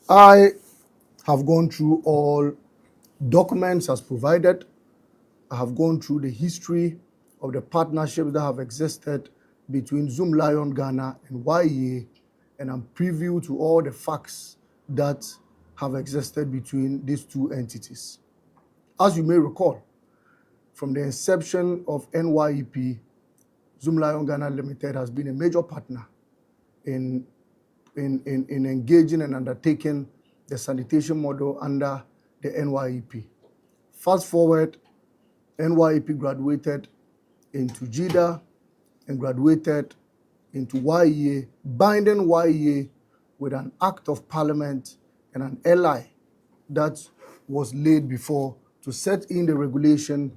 I have gone through all documents as provided. I have gone through the history of the partnerships that have existed between Zoomlion Ghana and YEA, and I'm privy to all the facts that have existed between these two entities. As you may recall, from the inception of NYEP, Zoomlion Ghana Limited has been a major partner in engaging and undertaking the sanitation model under the NYEP. Fast forward, NYEP graduated into JIDA and graduated into YEA, binding YEA with an act of parliament and an LI that was laid before to set in the regulation,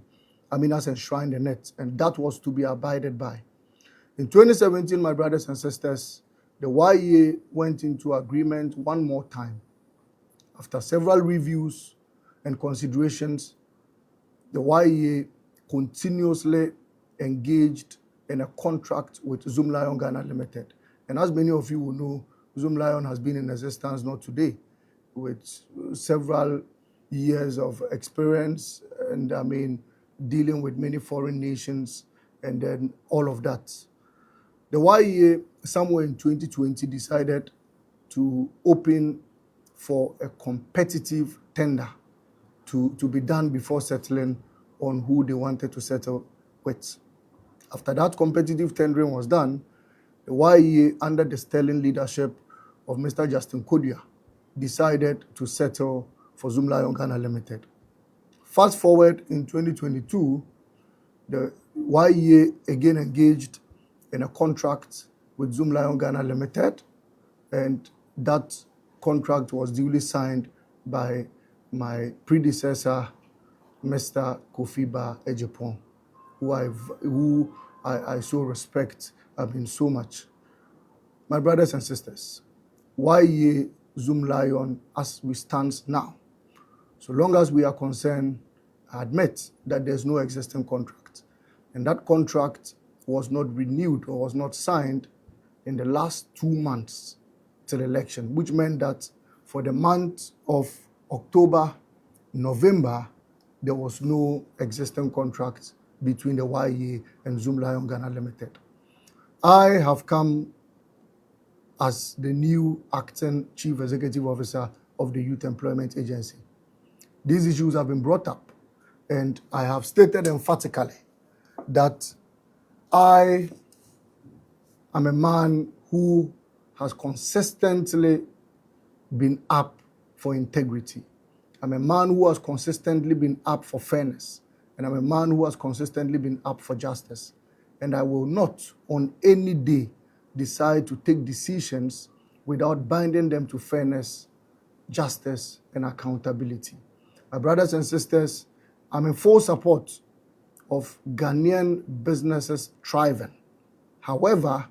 as enshrined in it, and that was to be abided by. In 2017, my brothers and sisters, the YEA went into agreement one more time. After several reviews and considerations, the YEA continuously engaged in a contract with Zoomlion Ghana Limited. And as many of you will know, Zoomlion has been in existence not today, with several years of experience and dealing with many foreign nations and then all of that. The YEA, somewhere in 2020, decided to open for a competitive tender to be done before settling on who they wanted to settle with. After that competitive tendering was done, the YEA, under the sterling leadership of Mr. Justin Kodia, decided to settle for Zoomlion Ghana Limited. Fast forward in 2022, the YEA again engaged in a contract with Zoomlion Ghana Limited, and that contract was duly signed by my predecessor, Mr. Kofi Ba Ejepon, who I so respect so much. My brothers and sisters, YEA Zoomlion, as we stand now, so long as we are concerned, I admit that there's no existing contract, and that contract was not renewed or was not signed in the last 2 months till election, which meant that for the month of October, November, there was no existing contract between the YEA and Zoomlion Ghana Limited. I have come as the new acting Chief Executive Officer of the Youth Employment Agency. These issues have been brought up, and I have stated emphatically that I am a man who has consistently been up for integrity. I'm a man who has consistently been up for fairness, and I'm a man who has consistently been up for justice. And I will not, on any day, decide to take decisions without binding them to fairness, justice, and accountability. My brothers and sisters, I'm in full support of Ghanaian businesses thriving. However,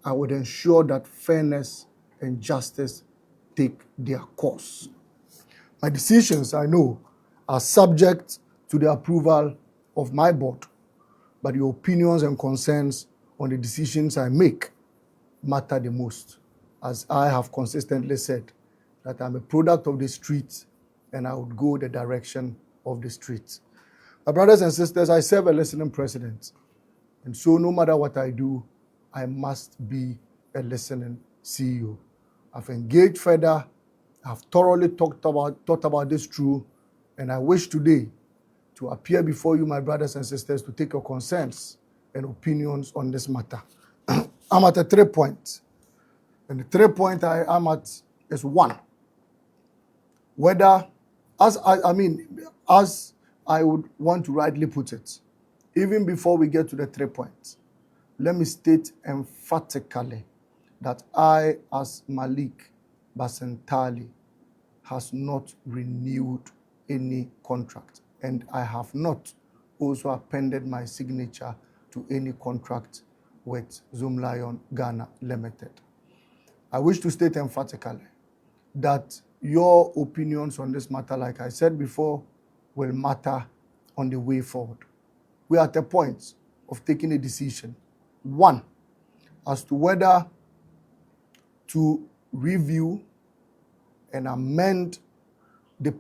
I would ensure that fairness and justice take their course. My decisions, I know, are subject to the approval of my board, but the opinions and concerns on the decisions I make matter the most, as I have consistently said that I'm a product of the street and I would go the direction of the street. My brothers and sisters, I serve a listening president, and so no matter what I do, I must be a listening CEO. I've engaged further, I've thoroughly thought about this through, and I wish today to appear before you, my brothers and sisters, to take your concerns and opinions on this matter. I'm at a 3 point, and the 3 point I am at is 1. Whether, as I would want to rightly put it, even before we get to the 3 points, let me state emphatically that I, as Malik Basintale, has not renewed any contract, and I have not also appended my signature to any contract with Zoomlion Ghana Limited. I wish to state emphatically that your opinions on this matter, like I said before, will matter on the way forward. We are at a point of taking a decision. 1, as to whether to review and amend the